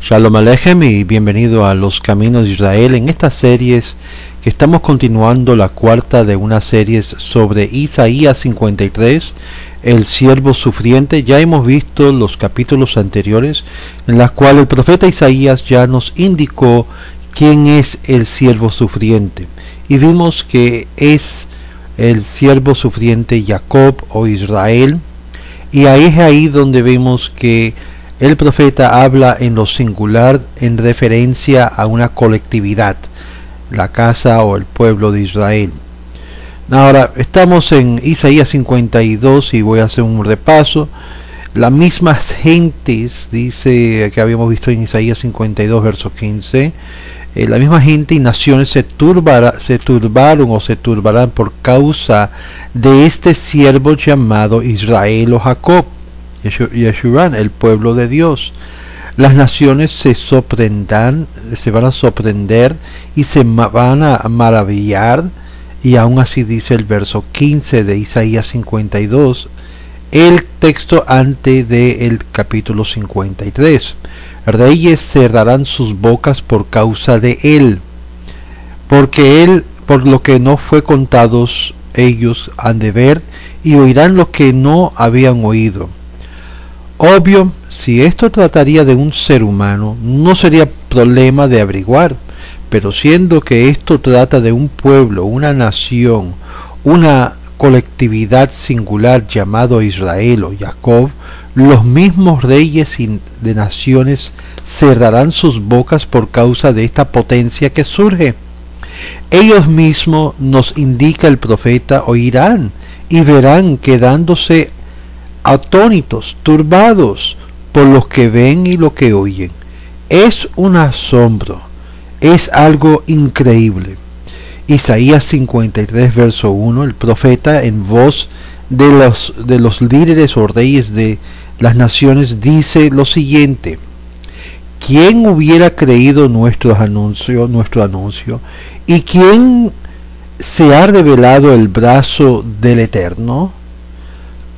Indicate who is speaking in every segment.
Speaker 1: Shalom Alejem y bienvenido a Los Caminos de Israel. En estas series que estamos continuando, la cuarta de unas series sobre Isaías 53, el siervo sufriente. Ya hemos visto los capítulos anteriores en los cuales el profeta Isaías ya nos indicó quién es el siervo sufriente, y vimos que es el siervo sufriente Jacob o Israel, y ahí es ahí donde vemos que el profeta habla en lo singular en referencia a una colectividad, la casa o el pueblo de Israel. Ahora estamos en Isaías 52 y voy a hacer un repaso. Las mismas gentes, dice que habíamos visto en Isaías 52 verso 15, la misma gente y naciones se turbaron o se turbarán por causa de este siervo llamado Israel o Jacob, Yeshurán, el pueblo de Dios. Las naciones se van a sorprender y se van a maravillar, y aún así dice el verso 15 de Isaías 52, el texto antes del capítulo 53. Reyes cerrarán sus bocas por causa de él, porque él, por lo que no fue contados, ellos han de ver, y oirán lo que no habían oído. Obvio, si esto trataría de un ser humano, no sería problema de averiguar, pero siendo que esto trata de un pueblo, una nación, una colectividad singular llamado Israel o Jacob, los mismos reyes de naciones cerrarán sus bocas por causa de esta potencia que surge. Ellos mismos, nos indica el profeta, oirán y verán, quedándose atónitos, turbados por lo que ven y lo que oyen. Es un asombro, es algo increíble. Isaías 53 verso 1, el profeta en voz de los líderes o reyes de las naciones dice lo siguiente: ¿quién hubiera creído nuestro anuncio? ¿Y quién se ha revelado el brazo del Eterno?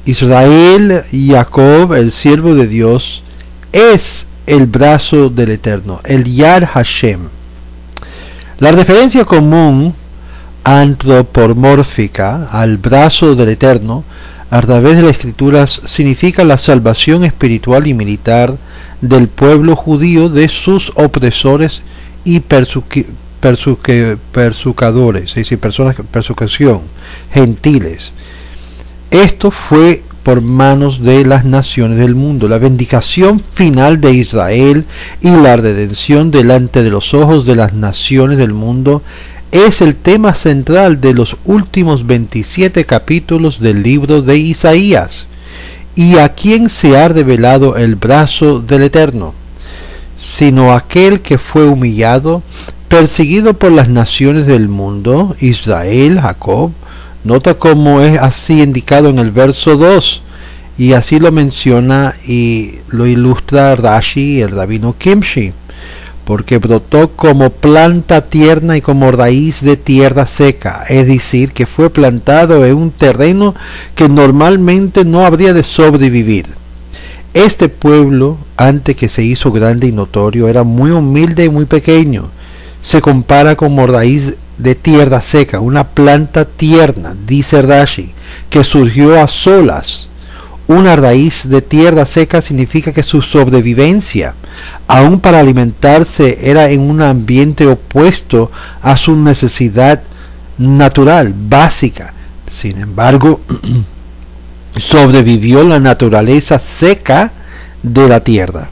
Speaker 1: Israel y Jacob, el siervo de Dios, es el brazo del Eterno, el Yad Hashem. La referencia común antropomórfica al brazo del Eterno a través de las Escrituras significa la salvación espiritual y militar del pueblo judío de sus opresores y persucadores, es decir, personas de persecución, gentiles. Esto fue por manos de las naciones del mundo. La vindicación final de Israel y la redención delante de los ojos de las naciones del mundo es el tema central de los últimos 27 capítulos del libro de Isaías. ¿Y a quién se ha revelado el brazo del Eterno? Sino aquel que fue humillado, perseguido por las naciones del mundo, Israel, Jacob. Nota cómo es así indicado en el verso 2, y así lo menciona y lo ilustra Rashi, el rabino Kimshi, porque brotó como planta tierna y como raíz de tierra seca, es decir, que fue plantado en un terreno que normalmente no habría de sobrevivir. Este pueblo, antes que se hizo grande y notorio, era muy humilde y muy pequeño. Se compara como raíz de tierra seca, una planta tierna, dice Rashi, que surgió a solas. Una raíz de tierra seca significa que su sobrevivencia, aun para alimentarse, era en un ambiente opuesto a su necesidad natural, básica. Sin embargo, sobrevivió la naturaleza seca de la tierra.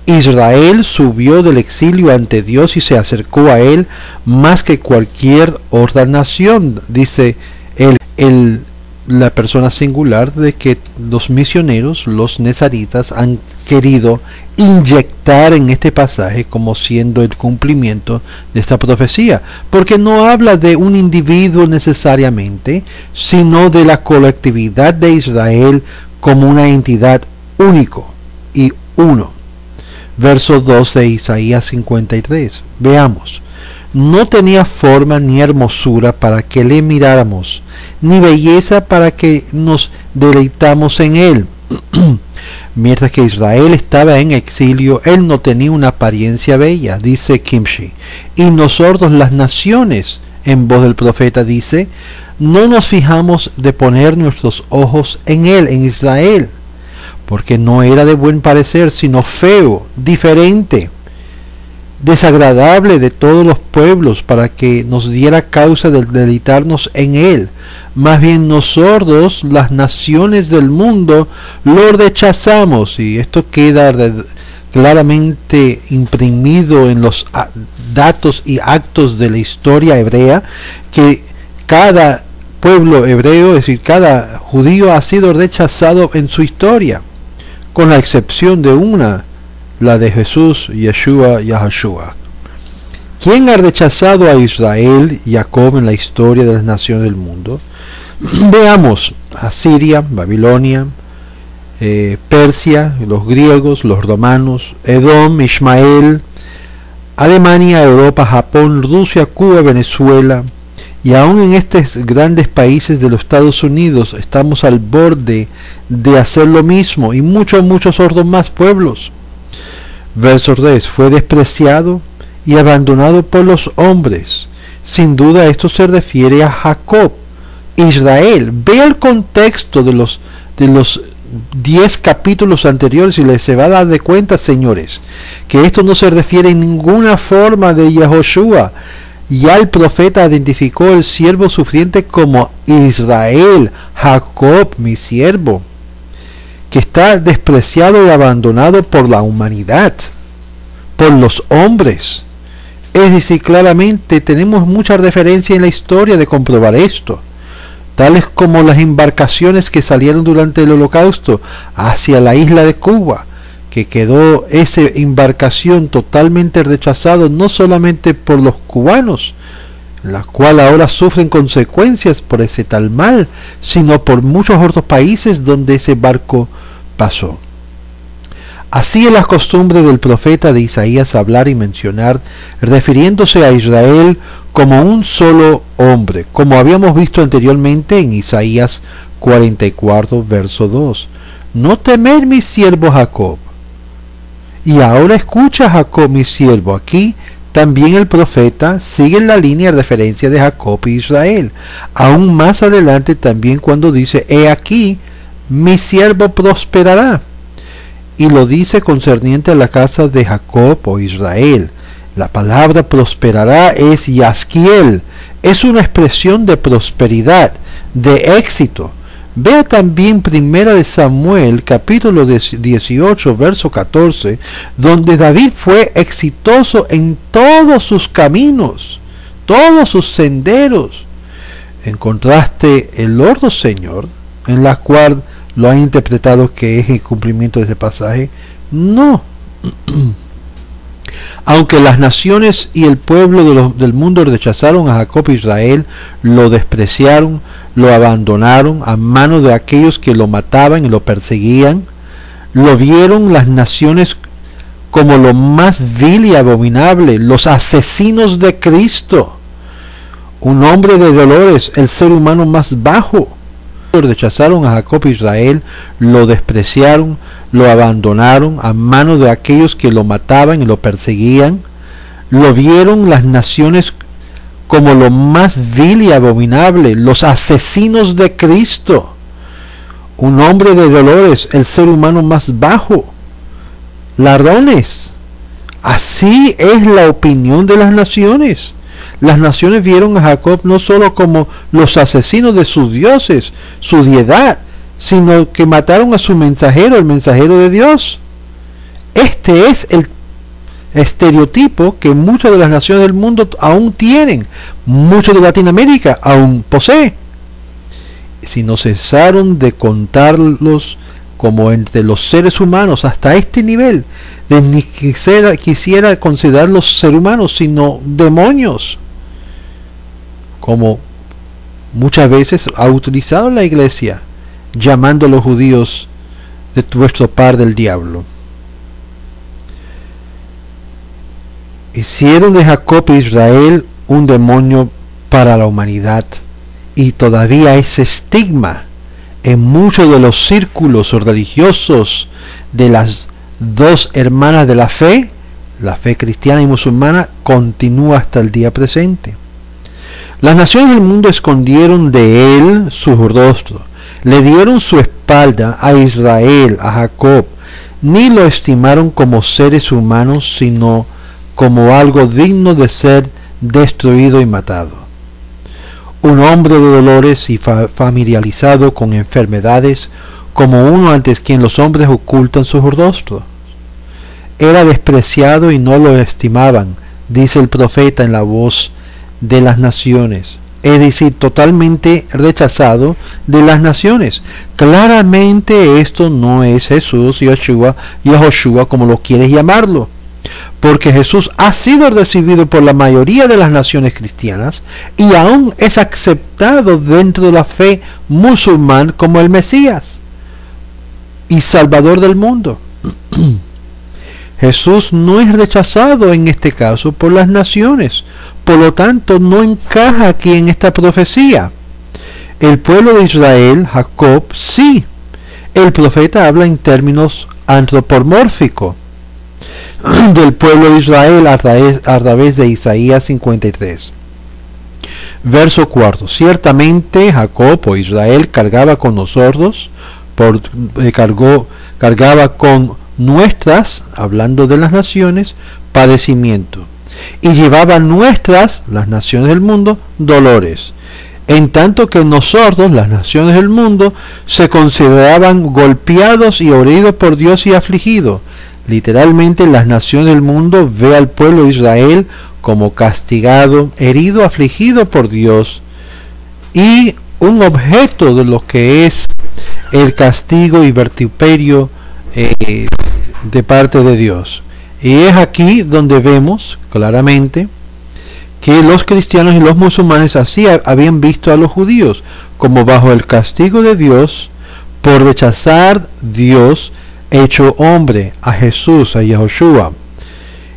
Speaker 1: Israel subió del exilio ante Dios y se acercó a él más que cualquier otra nación, dice la persona singular de que los misioneros, los nezaritas, han querido inyectar en este pasaje como siendo el cumplimiento de esta profecía, porque no habla de un individuo necesariamente, sino de la colectividad de Israel como una entidad único y uno. Verso 2 de Isaías 53. Veamos. No tenía forma ni hermosura para que le miráramos, ni belleza para que nos deleitamos en él. Mientras que Israel estaba en exilio, él no tenía una apariencia bella, dice Kimchi. Y nosotros, las naciones, en voz del profeta, dice, no nos fijamos de poner nuestros ojos en él, en Israel, porque no era de buen parecer, sino feo, diferente, desagradable de todos los pueblos, para que nos diera causa de deleitarnos en él. Más bien nosotros, las naciones del mundo, lo rechazamos. Y esto queda claramente imprimido en los datos y actos de la historia hebrea, que cada pueblo hebreo, es decir, cada judío ha sido rechazado en su historia, con la excepción de una, la de Jesús, Yahshua. ¿Quién ha rechazado a Israel y Jacob en la historia de las naciones del mundo? Veamos: Asiria, Babilonia, Persia, los griegos, los romanos, Edom, Ismael, Alemania, Europa, Japón, Rusia, Cuba, Venezuela. Y aún en estos grandes países de los Estados Unidos estamos al borde de hacer lo mismo, y muchos otros más pueblos. Verso 3: fue despreciado y abandonado por los hombres. Sin duda esto se refiere a Jacob, Israel. Ve el contexto de los 10 capítulos anteriores y se va a dar de cuenta, señores, que esto no se refiere en ninguna forma de Yahoshua. Ya el profeta identificó el siervo sufriente como Israel, Jacob, mi siervo, que está despreciado y abandonado por la humanidad, por los hombres. Es decir, claramente tenemos mucha referencia en la historia de comprobar esto, tales como las embarcaciones que salieron durante el Holocausto hacia la isla de Cuba, que quedó esa embarcación totalmente rechazada no solamente por los cubanos, la cual ahora sufren consecuencias por ese tal mal, sino por muchos otros países donde ese barco pasó. Así es la costumbre del profeta de Isaías hablar y mencionar, refiriéndose a Israel como un solo hombre, como habíamos visto anteriormente en Isaías 44, verso 2. No temer, mi siervo Jacob. Y ahora escucha, Jacob, mi siervo. Aquí también el profeta sigue en la línea de referencia de Jacob y Israel. Aún más adelante también cuando dice, he aquí, mi siervo prosperará. Y lo dice concerniente a la casa de Jacob o Israel. La palabra prosperará es Yasquiel. Es una expresión de prosperidad, de éxito. Vea también Primera de Samuel, capítulo 18, verso 14, donde David fue exitoso en todos sus caminos, todos sus senderos. En contraste, el Lord Señor, en la cual lo han interpretado que es el cumplimiento de ese pasaje, no. Aunque las naciones y el pueblo del mundo rechazaron a Jacob e Israel, lo despreciaron, lo abandonaron a manos de aquellos que lo mataban y lo perseguían, lo vieron las naciones como lo más vil y abominable, los asesinos de Cristo, un hombre de dolores, el ser humano más bajo. Rechazaron a Jacob e Israel, lo despreciaron, lo abandonaron a manos de aquellos que lo mataban y lo perseguían, lo vieron las naciones como lo más vil y abominable, los asesinos de Cristo, un hombre de dolores, el ser humano más bajo, ladrones. Así es la opinión de las naciones. Las naciones vieron a Jacob no solo como los asesinos de sus dioses, su deidad, sino que mataron a su mensajero, el mensajero de Dios. Este es el estereotipo que muchas de las naciones del mundo aún tienen, muchos de Latinoamérica aún posee. Si no cesaron de contarlos como entre los seres humanos hasta este nivel, de ni quisiera considerarlos seres humanos, sino demonios, como muchas veces ha utilizado la iglesia, llamando a los judíos de vuestro par del diablo. Hicieron de Jacob e Israel un demonio para la humanidad, y todavía ese estigma en muchos de los círculos religiosos de las dos hermanas de la fe cristiana y musulmana, continúa hasta el día presente. Las naciones del mundo escondieron de él su rostro, le dieron su espalda a Israel, a Jacob, ni lo estimaron como seres humanos, sino como algo digno de ser destruido y matado. Un hombre de dolores y familiarizado con enfermedades, como uno ante quien los hombres ocultan sus rostros. Era despreciado y no lo estimaban, dice el profeta en la voz de las naciones, es decir, totalmente rechazado de las naciones. Claramente esto no es Jesús, Yahushua, como lo quieres llamarlo, porque Jesús ha sido recibido por la mayoría de las naciones cristianas y aún es aceptado dentro de la fe musulmán como el Mesías y Salvador del mundo. Jesús no es rechazado en este caso por las naciones, por lo tanto no encaja aquí en esta profecía. El pueblo de Israel, Jacob, sí. El profeta habla en términos antropomórficos del pueblo de Israel a través de Isaías 53. Verso 4. Ciertamente Jacob o Israel cargaba con nosotros, cargaba con nuestras, hablando de las naciones, padecimiento, y llevaba nuestras, las naciones del mundo, dolores, en tanto que nosotros, las naciones del mundo, se consideraban golpeados y heridos por Dios y afligidos. Literalmente, las naciones del mundo ve al pueblo de Israel como castigado, herido, afligido por Dios, y un objeto de lo que es el castigo y vituperio de parte de Dios. Y es aquí donde vemos claramente que los cristianos y los musulmanes así habían visto a los judíos, como bajo el castigo de Dios por rechazar Dios hecho hombre, a Jesús, a Yahushua.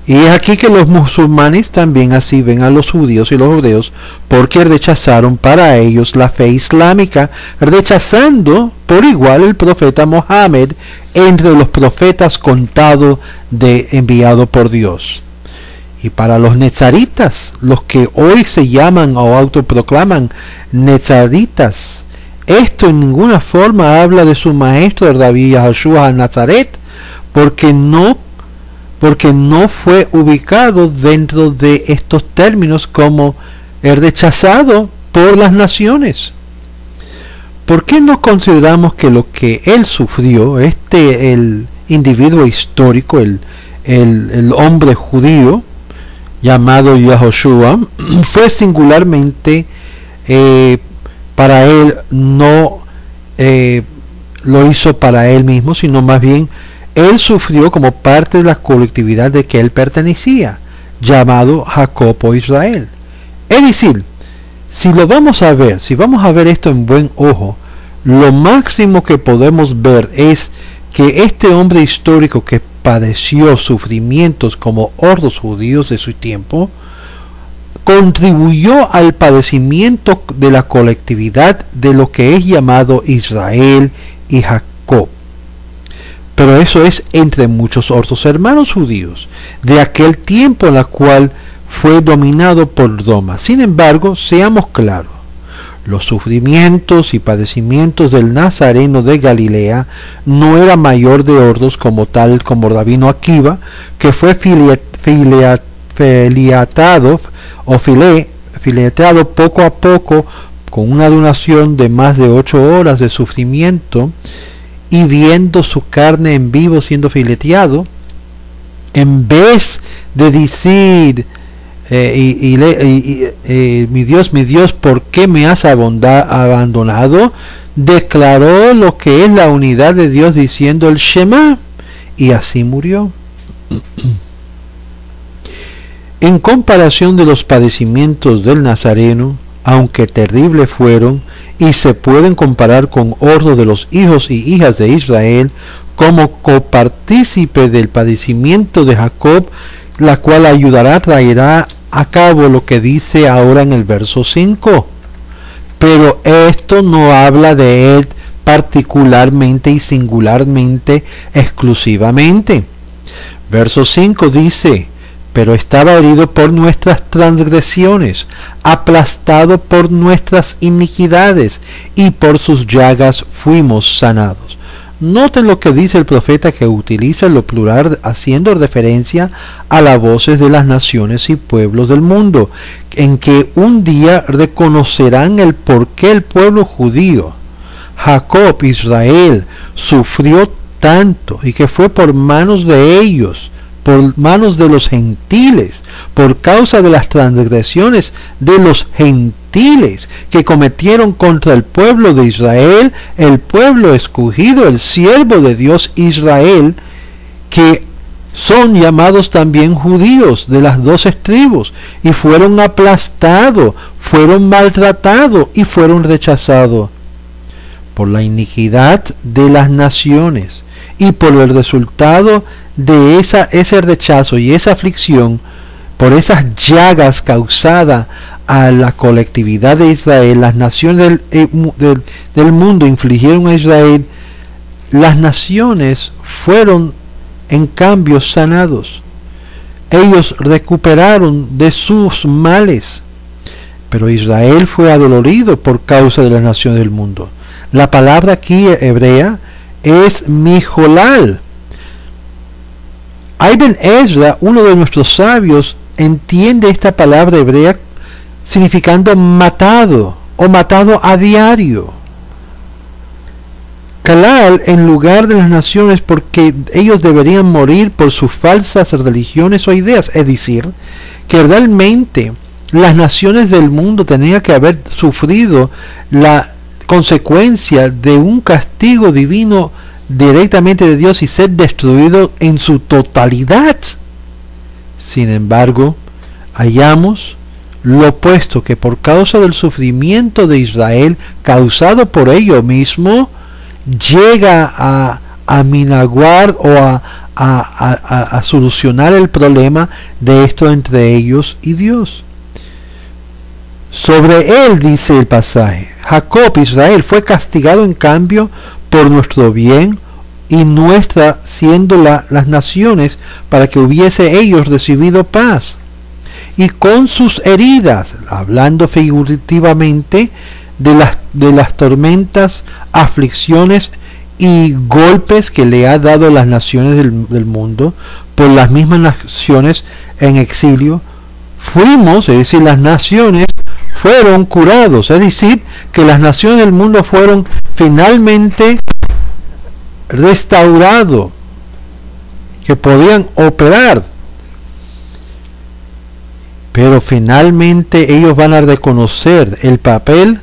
Speaker 1: Y es aquí que los musulmanes también así ven a los judíos y los hebreos, porque rechazaron para ellos la fe islámica, rechazando por igual el profeta Mohammed entre los profetas contados enviado por Dios. Y para los nezaritas, los que hoy se llaman o autoproclaman nezaritas, esto en ninguna forma habla de su maestro Rabí Yahushua Nazaret, porque no fue ubicado dentro de estos términos como el rechazado por las naciones. ¿Por qué no consideramos que lo que él sufrió, el individuo histórico, el hombre judío llamado Yahushua, fue singularmente para él, no lo hizo para él mismo, sino más bien él sufrió como parte de la colectividad de que él pertenecía, llamado Jacob o Israel. Es decir, si vamos a ver esto en buen ojo, lo máximo que podemos ver es que este hombre histórico que padeció sufrimientos como otros judíos de su tiempo, contribuyó al padecimiento de la colectividad de lo que es llamado Israel y Jacob. Pero eso es entre muchos otros hermanos judíos de aquel tiempo en la cual fue dominado por Roma. Sin embargo, seamos claros, los sufrimientos y padecimientos del Nazareno de Galilea no era mayor de hordos como Rabino Akiva, que fue fileteado poco a poco con una duración de más de 8 horas de sufrimiento, y viendo su carne en vivo siendo fileteado, en vez de decir mi Dios, ¿por qué me has abandonado?, declaró lo que es la unidad de Dios diciendo el Shema, y así murió. En comparación de los padecimientos del Nazareno, aunque terribles fueron, y se pueden comparar con otros de los hijos y hijas de Israel, como copartícipe del padecimiento de Jacob, la cual traerá a cabo lo que dice ahora en el verso 5. Pero esto no habla de él particularmente y singularmente, exclusivamente. Verso 5 dice: pero estaba herido por nuestras transgresiones, aplastado por nuestras iniquidades, y por sus llagas fuimos sanados. Noten lo que dice el profeta, que utiliza lo plural haciendo referencia a las voces de las naciones y pueblos del mundo, en que un día reconocerán el por qué el pueblo judío, Jacob, Israel, sufrió tanto, y que fue por manos de ellos, por manos de los gentiles, por causa de las transgresiones de los gentiles que cometieron contra el pueblo de Israel, el pueblo escogido, el siervo de Dios Israel, que son llamados también judíos de las 12 tribus, y fueron aplastados, fueron maltratados y fueron rechazados por la iniquidad de las naciones, y por el resultado de ese rechazo y esa aflicción, por esas llagas causadas a la colectividad de Israel, las naciones del mundo infligieron a Israel. Las naciones fueron en cambio sanados. Ellos recuperaron de sus males, pero Israel fue adolorido por causa de las naciones del mundo. La palabra aquí hebrea es mijolal. Ibn Ezra, uno de nuestros sabios, entiende esta palabra hebrea significando matado o matado a diario. Kalal, en lugar de las naciones, porque ellos deberían morir por sus falsas religiones o ideas, es decir, que realmente las naciones del mundo tenían que haber sufrido la consecuencia de un castigo divino directamente de Dios y ser destruido en su totalidad. Sin embargo, hallamos lo opuesto, que por causa del sufrimiento de Israel causado por ello mismo, llega a minaguar o a solucionar el problema de esto entre ellos y Dios. Sobre él dice el pasaje: Jacob, Israel, fue castigado en cambio por nuestro bien y nuestra, siendo las naciones, para que hubiese ellos recibido paz. Y con sus heridas, hablando figurativamente de las tormentas, aflicciones y golpes que le ha dado las naciones del mundo, por las mismas naciones en exilio, fuimos, es decir, las naciones fueron curados, es decir, que las naciones del mundo fueron finalmente restaurados, que podían operar, pero finalmente ellos van a reconocer el papel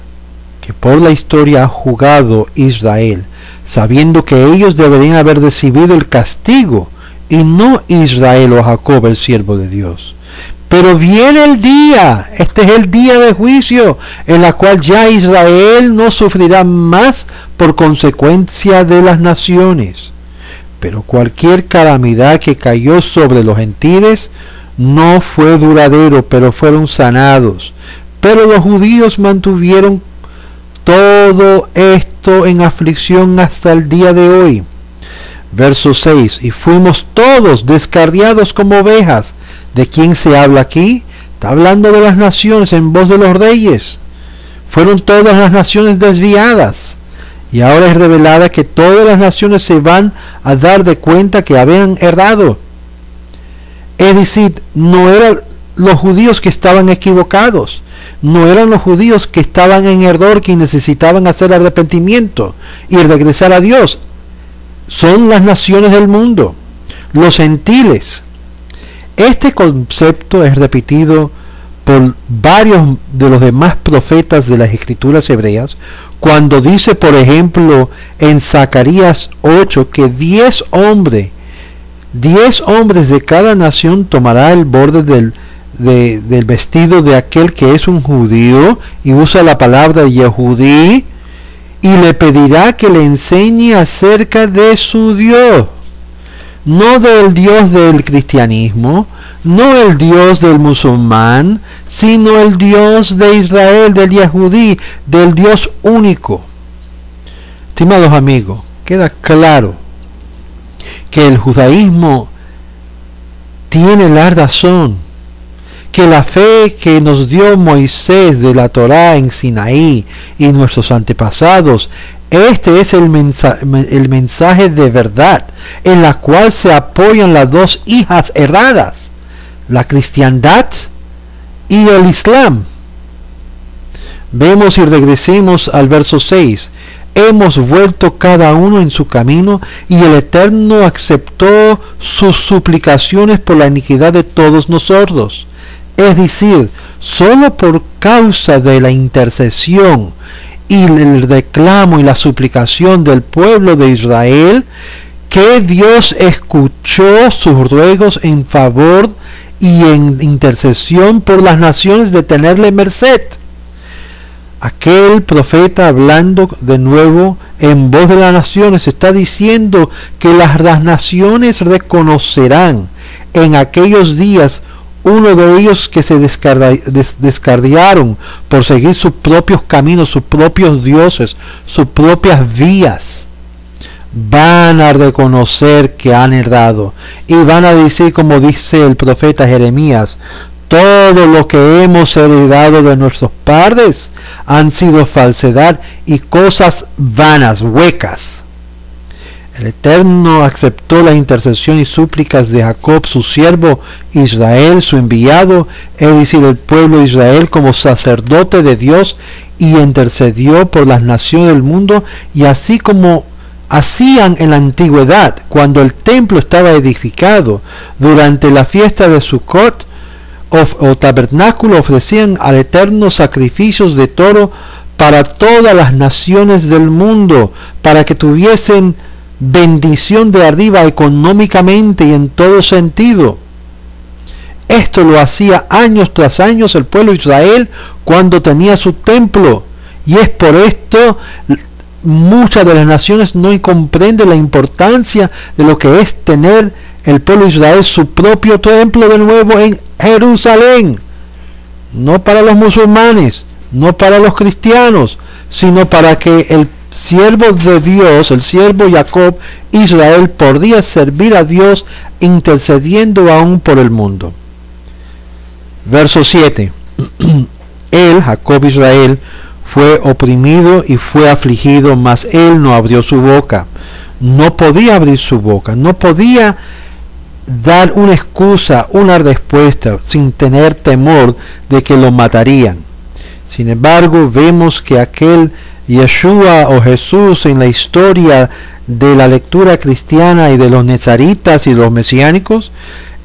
Speaker 1: que por la historia ha jugado Israel, sabiendo que ellos deberían haber recibido el castigo y no Israel o Jacob, el siervo de Dios. Pero viene el día, este es el día de juicio, en la cual ya Israel no sufrirá más por consecuencia de las naciones. Pero cualquier calamidad que cayó sobre los gentiles no fue duradero, pero fueron sanados. Pero los judíos mantuvieron todo esto en aflicción hasta el día de hoy. Verso 6: y fuimos todos descarriados como ovejas. ¿De quién se habla aquí? Está hablando de las naciones en voz de los reyes. Fueron todas las naciones desviadas, y ahora es revelada que todas las naciones se van a dar de cuenta que habían errado. Es decir, no eran los judíos que estaban equivocados, no eran los judíos que estaban en error, que necesitaban hacer arrepentimiento y regresar a Dios. Son las naciones del mundo, los gentiles. Este concepto es repetido por varios de los demás profetas de las escrituras hebreas, cuando dice, por ejemplo, en Zacarías 8, que 10 hombres de cada nación tomará el borde del vestido de aquel que es un judío, y usa la palabra Yehudí, y le pedirá que le enseñe acerca de su Dios. No del Dios del cristianismo, no el Dios del musulmán, sino el Dios de Israel, del Yehudí, del Dios único. Estimados amigos, queda claro que el judaísmo tiene la razón, que la fe que nos dio Moisés de la Torá en Sinaí y nuestros antepasados, este es el mensaje de verdad, en la cual se apoyan las dos hijas erradas, la cristiandad y el islam. Vemos y regresemos al verso 6. Hemos vuelto cada uno en su camino, y el Eterno aceptó sus suplicaciones por la iniquidad de todos nosotros. Es decir, solo por causa de la intercesión y el reclamo y la suplicación del pueblo de Israel, que Dios escuchó sus ruegos en favor y en intercesión por las naciones de tenerle merced. Aquel profeta, hablando de nuevo en voz de las naciones, está diciendo que las naciones reconocerán en aquellos días uno de ellos que se descarriaron por seguir sus propios caminos, sus propios dioses, sus propias vías. Van a reconocer que han errado y van a decir, como dice el profeta Jeremías: todo lo que hemos heredado de nuestros padres han sido falsedad y cosas vanas, huecas. El Eterno aceptó la intercesión y súplicas de Jacob, su siervo, Israel, su enviado, es decir, el pueblo de Israel, como sacerdote de Dios, y intercedió por las naciones del mundo, y así como hacían en la antigüedad, cuando el templo estaba edificado, durante la fiesta de Sukkot o tabernáculo, ofrecían al Eterno sacrificios de toro para todas las naciones del mundo, para que tuviesen bendición de arriba económicamente y en todo sentido. Esto lo hacía años tras años el pueblo de Israel cuando tenía su templo, y es por esto muchas de las naciones no comprenden la importancia de lo que es tener el pueblo de Israel su propio templo de nuevo en Jerusalén, no para los musulmanes, no para los cristianos, sino para que el siervo de Dios, el siervo Jacob, Israel, podía servir a Dios intercediendo aún por el mundo. Verso 7. Él, Jacob Israel, fue oprimido y fue afligido, mas él no abrió su boca. No podía abrir su boca, no podía dar una excusa, una respuesta, sin tener temor de que lo matarían. Sin embargo, vemos que aquel Yeshua o Jesús en la historia de la lectura cristiana y de los nezaritas y los mesiánicos,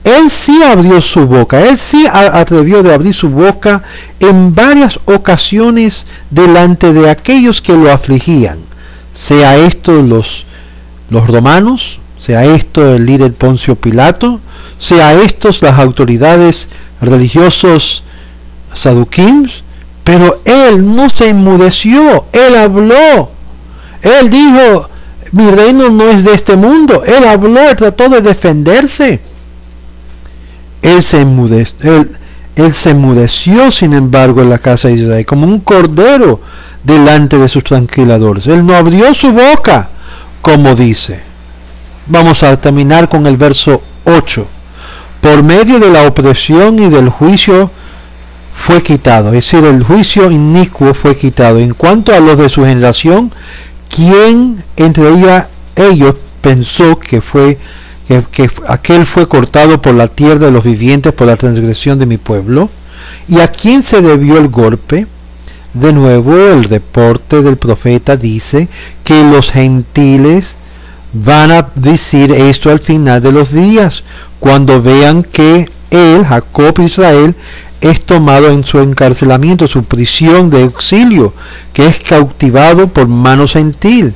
Speaker 1: él sí abrió su boca, él sí atrevió de abrir su boca en varias ocasiones delante de aquellos que lo afligían, sea esto los romanos, sea esto el líder Poncio Pilato, sea estos las autoridades religiosos saduquíes. Pero él no se enmudeció, él habló, él dijo: mi reino no es de este mundo. Él habló, él trató de defenderse. Él se enmudeció, sin embargo, en la casa de Israel, como un cordero delante de sus tranquiladores. Él no abrió su boca, como dice. Vamos a terminar con el verso 8. Por medio de la opresión y del juicio fue quitado, es decir, el juicio inicuo fue quitado. En cuanto a los de su generación, ¿quién entre ellos pensó que aquel fue cortado por la tierra de los vivientes por la transgresión de mi pueblo? ¿Y a quién se debió el golpe? De nuevo, el reporte del profeta dice que los gentiles van a decir esto al final de los días, cuando vean que él, Jacob Israel, es tomado en su encarcelamiento, su prisión de exilio, que es cautivado por mano gentil,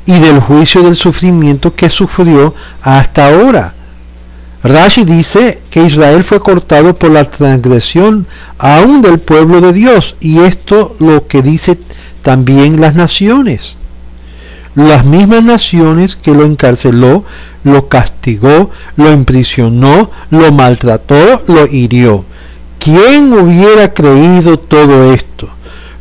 Speaker 1: y del juicio del sufrimiento que sufrió hasta ahora. Rashi dice que Israel fue cortado por la transgresión aún del pueblo de Dios, y esto lo que dice también las naciones. Las mismas naciones que lo encarceló, lo castigó, lo imprisionó, lo maltrató, lo hirió. ¿Quién hubiera creído todo esto?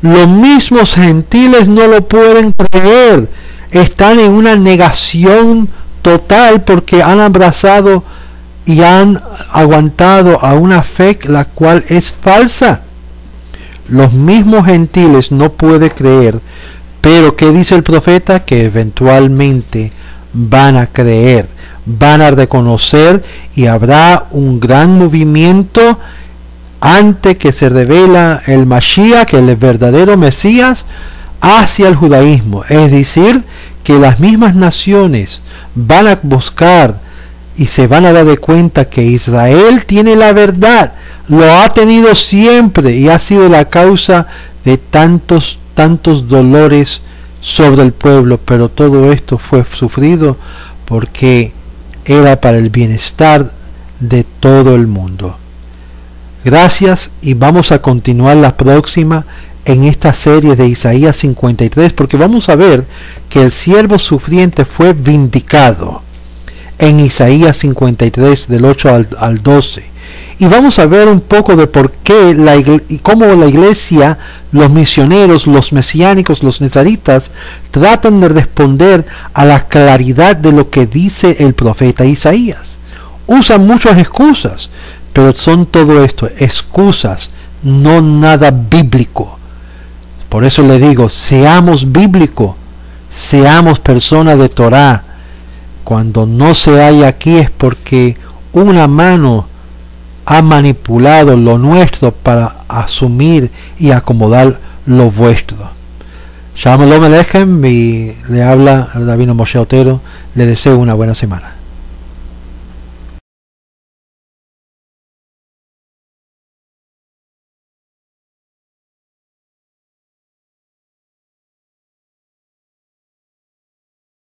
Speaker 1: Los mismos gentiles no lo pueden creer. están en una negación total porque han abrazado y han aguantado a una fe la cual es falsa. Los mismos gentiles no pueden creer, pero ¿qué dice el profeta? Que eventualmente van a creer, van a reconocer, y habrá un gran movimiento antes que se revela el Mashiach, el verdadero Mesías, hacia el judaísmo. Es decir, que las mismas naciones van a buscar y se van a dar de cuenta que Israel tiene la verdad, lo ha tenido siempre y ha sido la causa de tantos dolores sobre el pueblo, pero todo esto fue sufrido porque era para el bienestar de todo el mundo. Gracias, y vamos a continuar la próxima en esta serie de Isaías 53, porque vamos a ver que el siervo sufriente fue vindicado en Isaías 53 del 8 al 12, y vamos a ver un poco de por qué y cómo la iglesia, los misioneros, los mesiánicos, los nezaritas tratan de responder a la claridad de lo que dice el profeta Isaías. Usan muchas excusas, pero son todo esto excusas, no nada bíblico. Por eso le digo, seamos bíblicos, seamos personas de Torah. Cuando no se hay aquí es porque una mano ha manipulado lo nuestro para asumir y acomodar lo vuestro. Shalom Aleichem, y le habla el rabino Moshe Otero. Le deseo una buena semana.